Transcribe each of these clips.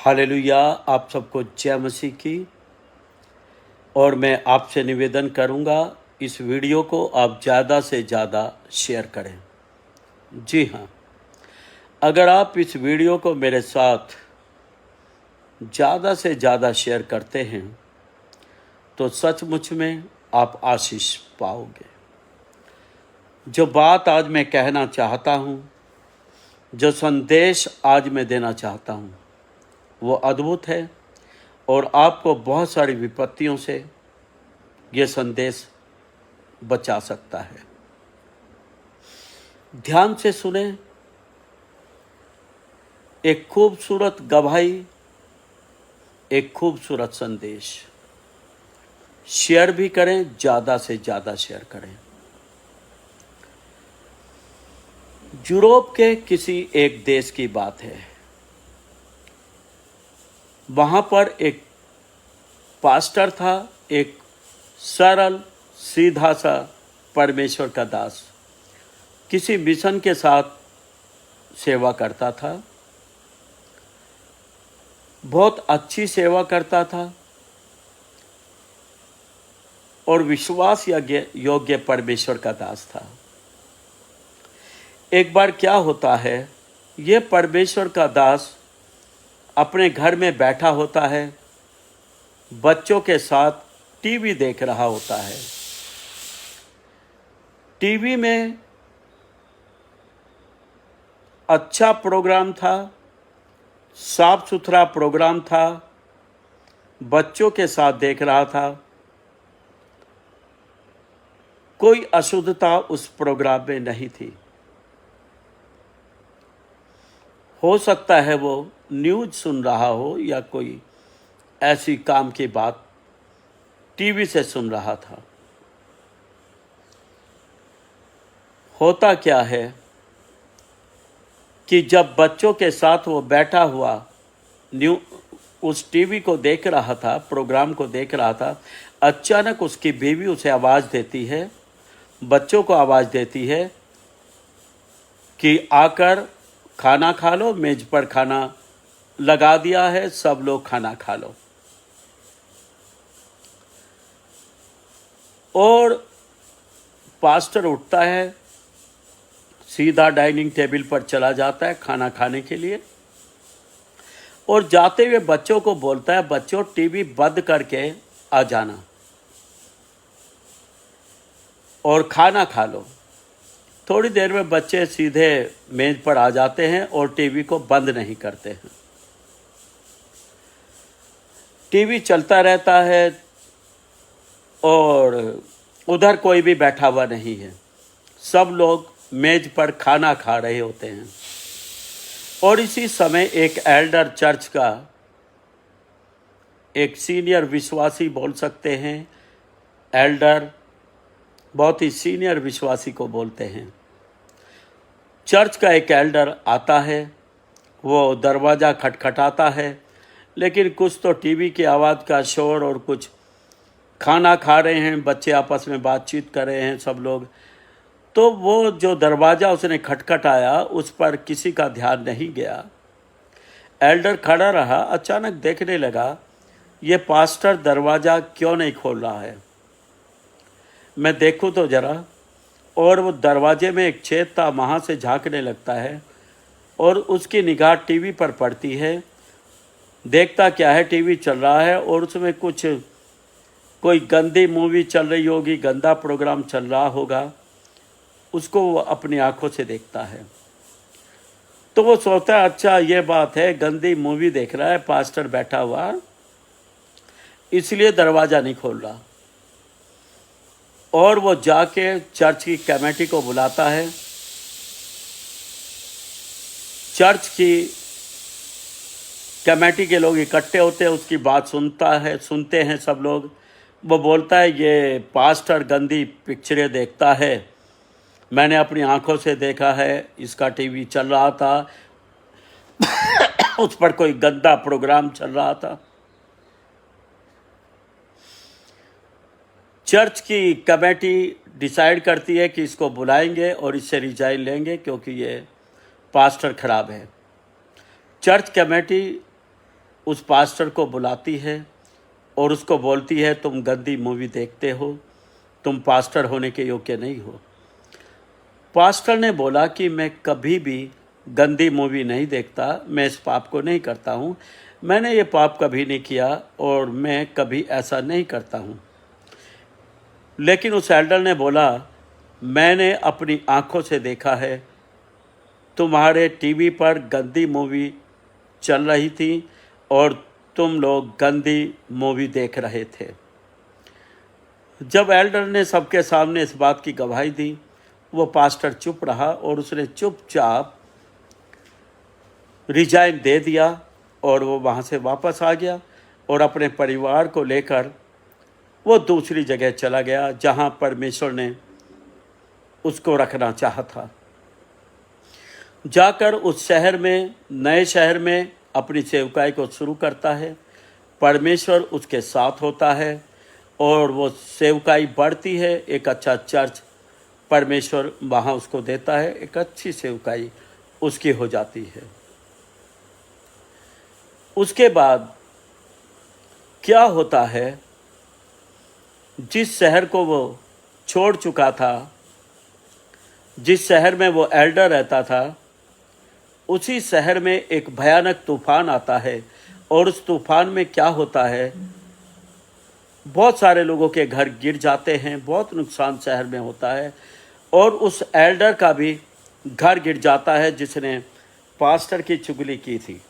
Hallelujah. आप सबको जय मसीह की। और मैं आपसे निवेदन करूंगा, इस वीडियो को आप ज़्यादा से ज़्यादा शेयर करें। जी हाँ, अगर आप इस वीडियो को मेरे साथ ज़्यादा से ज़्यादा शेयर करते हैं तो सचमुच में आप आशीष पाओगे। जो बात आज मैं कहना चाहता हूँ, जो संदेश आज मैं देना चाहता हूँ, वो अद्भुत है और आपको बहुत सारी विपत्तियों से ये संदेश बचा सकता है। ध्यान से सुने। एक खूबसूरत गवाही, एक खूबसूरत संदेश। शेयर भी करें, ज़्यादा से ज़्यादा शेयर करें। यूरोप के किसी एक देश की बात है। वहाँ पर एक पास्टर था, एक सरल सीधा सा परमेश्वर का दास। किसी मिशन के साथ सेवा करता था, बहुत अच्छी सेवा करता था और विश्वास योग्य परमेश्वर का दास था। एक बार क्या होता है, ये परमेश्वर का दास अपने घर में बैठा होता है, बच्चों के साथ टीवी देख रहा होता है। टीवी में अच्छा प्रोग्राम था, साफ सुथरा प्रोग्राम था, बच्चों के साथ देख रहा था। कोई अशुद्धता उस प्रोग्राम में नहीं थी। हो सकता है वो न्यूज़ सुन रहा हो या कोई ऐसी काम की बात टीवी से सुन रहा था। होता क्या है कि जब बच्चों के साथ वो बैठा हुआ उस टीवी को देख रहा था, प्रोग्राम को देख रहा था, अचानक उसकी बीवी उसे आवाज़ देती है, बच्चों को आवाज़ देती है कि आकर खाना खा लो, मेज पर खाना लगा दिया है, सब लोग खाना खा लो। और पास्टर उठता है, सीधा डाइनिंग टेबल पर चला जाता है खाना खाने के लिए और जाते हुए बच्चों को बोलता है, बच्चों टीवी बंद करके आ जाना और खाना खा लो। थोड़ी देर में बच्चे सीधे मेज पर आ जाते हैं और टीवी को बंद नहीं करते हैं। टीवी चलता रहता है और उधर कोई भी बैठा हुआ नहीं है। सब लोग मेज पर खाना खा रहे होते हैं और इसी समय एक एल्डर चर्च का, एक सीनियर विश्वासी बोल सकते हैं, एल्डर बहुत ही सीनियर विश्वासी को बोलते हैं। चर्च का एक एल्डर आता है, वो दरवाज़ा खटखटाता है, लेकिन कुछ तो टीवी की आवाज़ का शोर और कुछ खाना खा रहे हैं, बच्चे आपस में बातचीत कर रहे हैं सब लोग। तो वो जो दरवाज़ा उसने खटखटाया उस पर किसी का ध्यान नहीं गया। एल्डर खड़ा रहा, अचानक देखने लगा ये पास्टर दरवाज़ा क्यों नहीं खोल रहा है, मैं देखूं तो ज़रा। और वो दरवाजे में एक छेद था, वहाँ से झांकने लगता है और उसकी निगाह टीवी पर पड़ती है। देखता क्या है, टीवी चल रहा है और उसमें कोई गंदी मूवी चल रही होगी, गंदा प्रोग्राम चल रहा होगा, उसको वो अपनी आंखों से देखता है। तो वो सोचता है, अच्छा ये बात है, गंदी मूवी देख रहा है पास्टर बैठा हुआ, इसलिए दरवाज़ा नहीं खोल रहा। और वो जाके चर्च की कमेटी को बुलाता है। चर्च की कमेटी के लोग इकट्ठे होते हैं, उसकी बात सुनते हैं सब लोग। वो बोलता है, ये पास्टर गंदी पिक्चरें देखता है, मैंने अपनी आंखों से देखा है, इसका टीवी चल रहा था उस पर कोई गंदा प्रोग्राम चल रहा था। चर्च की कमेटी डिसाइड करती है कि इसको बुलाएंगे और इससे रिजाइन लेंगे क्योंकि ये पास्टर खराब है। चर्च कमेटी उस पास्टर को बुलाती है और उसको बोलती है, तुम गंदी मूवी देखते हो, तुम पास्टर होने के योग्य नहीं हो। पास्टर ने बोला कि मैं कभी भी गंदी मूवी नहीं देखता, मैं इस पाप को नहीं करता हूँ, मैंने ये पाप कभी नहीं किया और मैं कभी ऐसा नहीं करता हूँ। लेकिन उस एल्डर ने बोला, मैंने अपनी आंखों से देखा है, तुम्हारे टीवी पर गंदी मूवी चल रही थी और तुम लोग गंदी मूवी देख रहे थे। जब एल्डर ने सबके सामने इस बात की गवाही दी, वो पास्टर चुप रहा और उसने चुपचाप रिजाइन दे दिया और वो वहाँ से वापस आ गया और अपने परिवार को लेकर वो दूसरी जगह चला गया जहाँ परमेश्वर ने उसको रखना चाहा था। जाकर उस शहर में, नए शहर में अपनी सेवकाई को शुरू करता है। परमेश्वर उसके साथ होता है और वो सेवकाई बढ़ती है। एक अच्छा चर्च परमेश्वर वहाँ उसको देता है, एक अच्छी सेवकाई उसकी हो जाती है। उसके बाद क्या होता है, जिस शहर को वो छोड़ चुका था, जिस शहर में वो एल्डर रहता था, उसी शहर में एक भयानक तूफान आता है और उस तूफान में क्या होता है, बहुत सारे लोगों के घर गिर जाते हैं, बहुत नुकसान शहर में होता है और उस एल्डर का भी घर गिर जाता है जिसने पास्टर की चुगली की थी।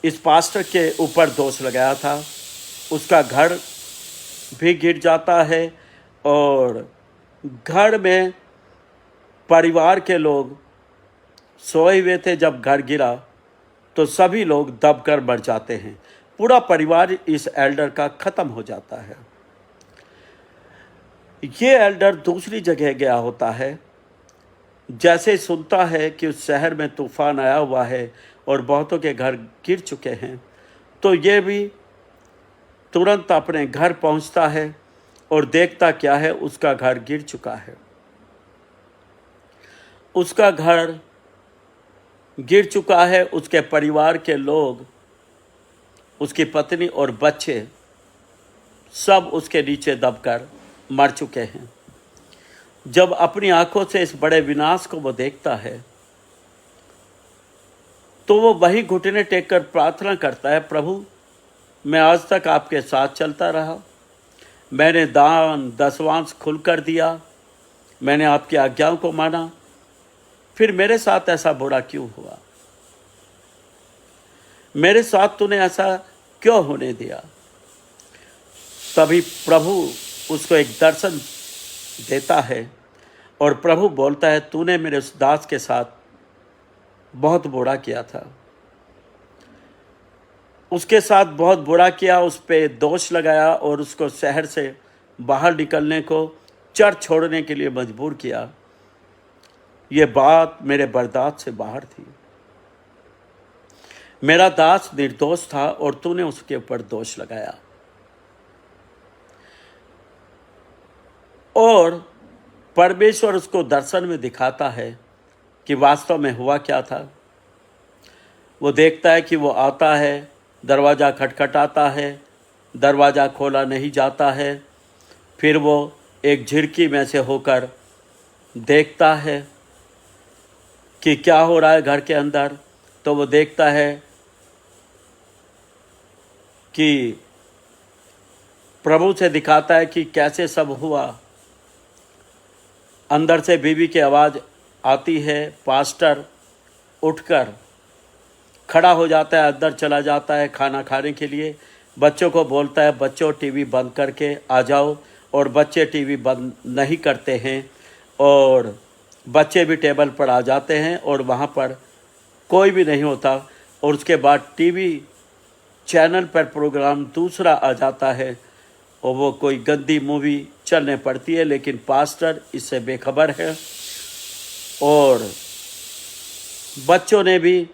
इस पास्टर के ऊपर दोष लगाया था, उसका घर भी गिर जाता है और घर में परिवार के लोग सोए हुए थे। जब घर गिरा तो सभी लोग दबकर मर जाते हैं, पूरा परिवार इस एल्डर का ख़त्म हो जाता है। ये एल्डर दूसरी जगह गया होता है। जैसे ही सुनता है कि उस शहर में तूफान आया हुआ है और बहुतों के घर गिर चुके हैं, तो ये भी तुरंत अपने घर पहुंचता है और देखता क्या है, उसका घर गिर चुका है। उसका घर गिर चुका है, उसके परिवार के लोग, उसकी पत्नी और बच्चे सब उसके नीचे दबकर मर चुके हैं। जब अपनी आंखों से इस बड़े विनाश को वो देखता है तो वो वही घुटने टेक कर प्रार्थना करता है, प्रभु मैं आज तक आपके साथ चलता रहा, मैंने दान दसवांश खुलकर दिया, मैंने आपकी आज्ञाओं को माना, फिर मेरे साथ ऐसा बुरा क्यों हुआ, मेरे साथ तूने ऐसा क्यों होने दिया। तभी प्रभु उसको एक दर्शन देता है और प्रभु बोलता है, तूने मेरे उस दास के साथ बहुत बुरा किया था, उसके साथ बहुत बुरा किया, उस पे दोष लगाया और उसको शहर से बाहर निकलने को, चर्च छोड़ने के लिए मजबूर किया। ये बात मेरे बर्दाश्त से बाहर थी। मेरा दास निर्दोष था और तूने उसके ऊपर दोष लगाया। और परमेश्वर उसको दर्शन में दिखाता है कि वास्तव में हुआ क्या था। वो देखता है कि वो आता है, दरवाज़ा खटखटाता है, दरवाज़ा खोला नहीं जाता है। फिर वो एक झिड़की में से होकर देखता है कि क्या हो रहा है घर के अंदर। तो वो देखता है कि प्रभु से दिखाता है कि कैसे सब हुआ। अंदर से बीवी की आवाज़ आती है, पास्टर उठकर खड़ा हो जाता है, अंदर चला जाता है खाना खाने के लिए। बच्चों को बोलता है, बच्चों टीवी बंद करके आ जाओ, और बच्चे टीवी बंद नहीं करते हैं और बच्चे भी टेबल पर आ जाते हैं और वहाँ पर कोई भी नहीं होता। और उसके बाद टीवी चैनल पर प्रोग्राम दूसरा आ जाता है और वो कोई गंदी मूवी चलने पड़ती है, लेकिन पास्टर इससे बेखबर है। और बच्चों ने भी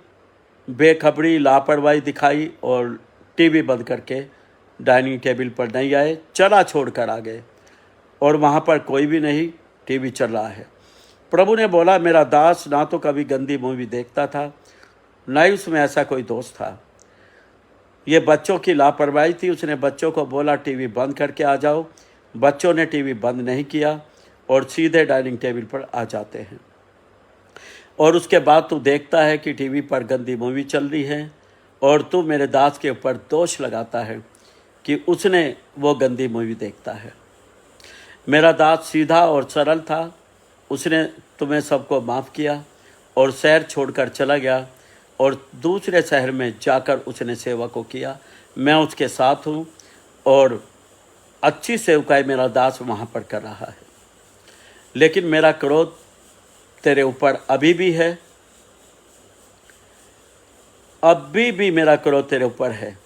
बेखबरी, लापरवाही दिखाई और टीवी बंद करके डाइनिंग टेबल पर नहीं आए, चला छोड़ कर आ गए और वहाँ पर कोई भी नहीं, टीवी चल रहा है। प्रभु ने बोला, मेरा दास ना तो कभी गंदी मूवी देखता था, ना ही उसमें ऐसा कोई दोष था। ये बच्चों की लापरवाही थी। उसने बच्चों को बोला टीवी बंद करके आ जाओ। बच्चों ने टीवी बंद नहीं किया और सीधे डाइनिंग टेबल पर आ जाते हैं। और उसके बाद तू देखता है कि टीवी पर गंदी मूवी चल रही है और तू मेरे दास के ऊपर दोष लगाता है कि उसने वो गंदी मूवी देखता है। मेरा दास सीधा और सरल था। उसने तुम्हें सबको माफ़ किया और शहर छोड़कर चला गया और दूसरे शहर में जाकर उसने सेवा को किया। मैं उसके साथ हूँ और अच्छी सेवकाई मेरा दास वहाँ पर कर रहा है। लेकिन मेरा क्रोध तेरे ऊपर अभी भी है, अभी भी मेरा क्रोध तेरे ऊपर है।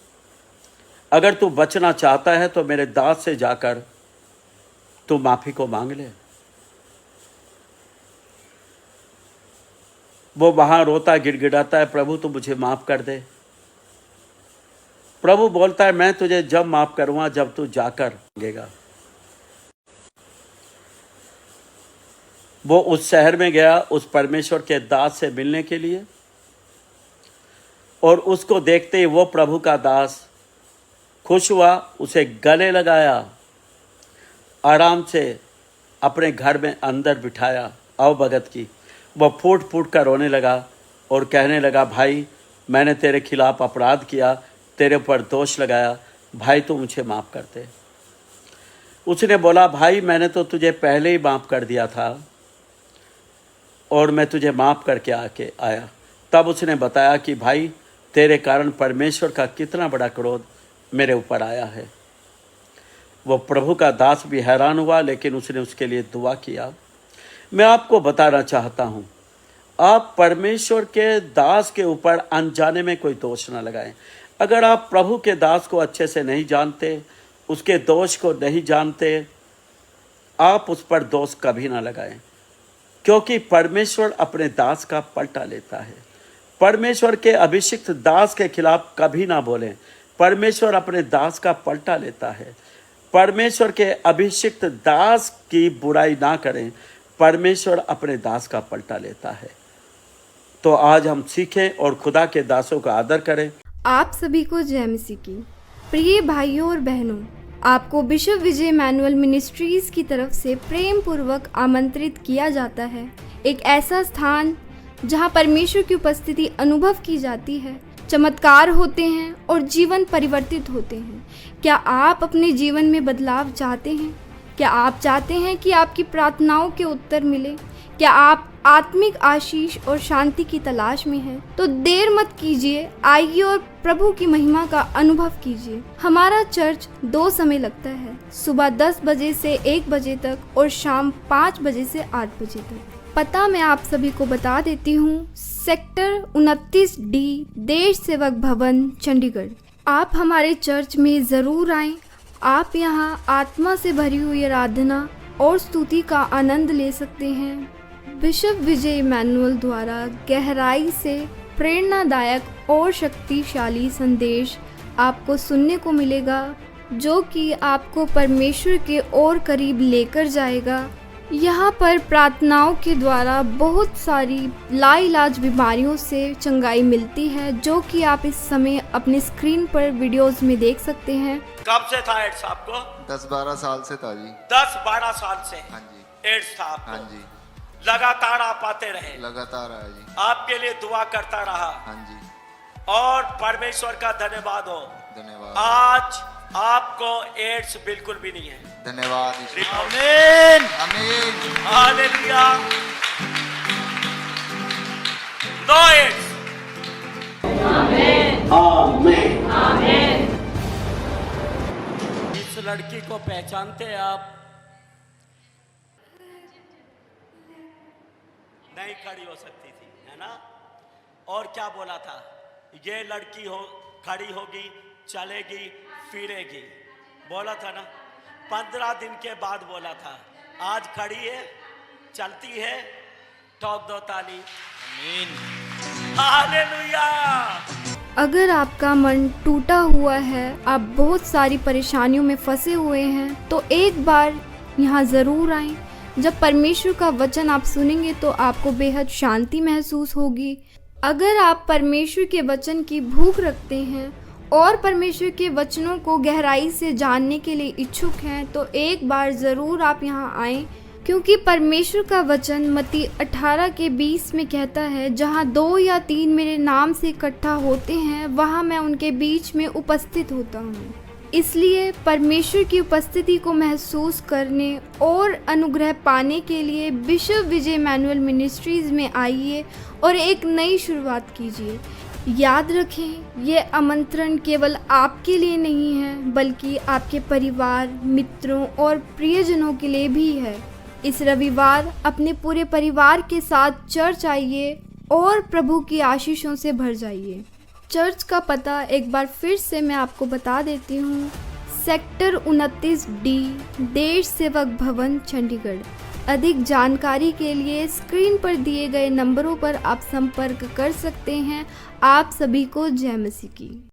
अगर तू बचना चाहता है तो मेरे दास से जाकर तू माफ़ी को मांग ले। वो वहाँ रोता गिड़गिड़ाता है, प्रभु तू मुझे माफ़ कर दे। प्रभु बोलता है मैं तुझे जब माफ़ करूँगा जब तू जाकर मांगेगा। वो उस शहर में गया उस परमेश्वर के दास से मिलने के लिए और उसको देखते ही वो प्रभु का दास खुश हुआ, उसे गले लगाया, आराम से अपने घर में अंदर बिठाया, अवभगत की। वह फूट फूट कर रोने लगा और कहने लगा भाई मैंने तेरे खिलाफ अपराध किया, तेरे ऊपर दोष लगाया, भाई तू मुझे माफ़ कर दे। उसने बोला भाई मैंने तो तुझे पहले ही माफ़ कर दिया था और मैं तुझे माफ़ करके आके आया। तब उसने बताया कि भाई तेरे कारण परमेश्वर का कितना बड़ा क्रोध मेरे ऊपर आया है। वो प्रभु का दास भी हैरान हुआ, लेकिन उसने उसके लिए दुआ किया। मैं आपको बताना चाहता हूँ, आप परमेश्वर के दास के ऊपर अनजाने में कोई दोष ना लगाएं। अगर आप प्रभु के दास को अच्छे से नहीं जानते, उसके दोष को नहीं जानते, आप उस पर दोष कभी ना लगाएं, क्योंकि परमेश्वर अपने दास का पलटा लेता है। परमेश्वर के अभिषिक्त दास के खिलाफ कभी ना बोलें। परमेश्वर अपने दास का पलटा लेता है। परमेश्वर के अभिषिक्त दास की बुराई ना करें, परमेश्वर अपने दास का पलटा लेता है। तो आज हम सीखें और खुदा के दासों का आदर करें। आप सभी को जय मसीह की। प्रिय भाइयों और बहनों, आपको बिशप विजय मैनुअल मिनिस्ट्रीज की तरफ से प्रेम पूर्वक आमंत्रित किया जाता है। एक ऐसा स्थान जहां परमेश्वर की उपस्थिति अनुभव की जाती है, चमत्कार होते हैं और जीवन परिवर्तित होते हैं। क्या आप अपने जीवन में बदलाव चाहते हैं? क्या आप चाहते हैं कि आपकी प्रार्थनाओं के उत्तर मिले? क्या आप आत्मिक आशीष और शांति की तलाश में हैं? तो देर मत कीजिए, आइए और प्रभु की महिमा का अनुभव कीजिए। हमारा चर्च 2 समय लगता है, सुबह 10 बजे से 1 बजे तक और शाम 5 बजे से 8 बजे तक। पता मैं आप सभी को बता देती हूँ, सेक्टर 29D, देश सेवक भवन, चंडीगढ़। आप हमारे चर्च में ज़रूर आएं। आप यहाँ आत्मा से भरी हुई आराधना और स्तुति का आनंद ले सकते हैं। बिशप विजय मैनुअल द्वारा गहराई से प्रेरणादायक और शक्तिशाली संदेश आपको सुनने को मिलेगा, जो कि आपको परमेश्वर के और करीब लेकर जाएगा। यहाँ पर प्रार्थनाओं के द्वारा बहुत सारी लाइलाज बीमारियों से चंगाई मिलती है, जो कि आप इस समय अपने स्क्रीन पर वीडियोस में देख सकते हैं। कब से था एड्स आपको? 10-12 साल से था जी। 10-12 साल से? हाँ जी। एड्स था आपको? हाँ जी। लगातार आप आते रहे? लगातार आया जी। आपके लिए दुआ करता रहा? हाँ जी। और परमेश्वर का धन्यवाद हो, धन्यवाद। आज आपको एड्स बिल्कुल भी नहीं है। धन्यवाद। आमीन, आमीन, हालेलुया। No ads. आमीन, आमीन, आमीन। इस लड़की को पहचानते हैं आप? नहीं खड़ी हो सकती थी, है ना? और क्या बोला था? ये लड़की हो खड़ी होगी, चलेगी, फिरेगी, बोला था ना? 15 दिन के बाद बोला था। आज खड़ी है, चलती है, ठोक दो ताली। आमीन, हालेलुया। अगर आपका मन टूटा हुआ है, आप बहुत सारी परेशानियों में फंसे हुए हैं, तो एक बार यहाँ ज़रूर आएं। जब परमेश्वर का वचन आप सुनेंगे तो आपको बेहद शांति महसूस होगी। अगर आप परमेश्वर के वचन की भूख रखते हैं और परमेश्वर के वचनों को गहराई से जानने के लिए इच्छुक हैं तो एक बार ज़रूर आप यहाँ आएं, क्योंकि परमेश्वर का वचन मत्ती 18:20 में कहता है, जहाँ 2 या 3 मेरे नाम से इकट्ठा होते हैं वहाँ मैं उनके बीच में उपस्थित होता हूँ। इसलिए परमेश्वर की उपस्थिति को महसूस करने और अनुग्रह पाने के लिए बिशप विजय इमैनुअल मिनिस्ट्रीज़ में आइए और एक नई शुरुआत कीजिए। याद रखें, ये आमंत्रण केवल आपके लिए नहीं है बल्कि आपके परिवार, मित्रों और प्रियजनों के लिए भी है। इस रविवार अपने पूरे परिवार के साथ चर्च आइए और प्रभु की आशीषों से भर जाइए। चर्च का पता एक बार फिर से मैं आपको बता देती हूँ। सेक्टर 29D, देश सेवक भवन, चंडीगढ़। अधिक जानकारी के लिए स्क्रीन पर दिए गए नंबरों पर आप संपर्क कर सकते हैं। आप सभी को जय मसीह की।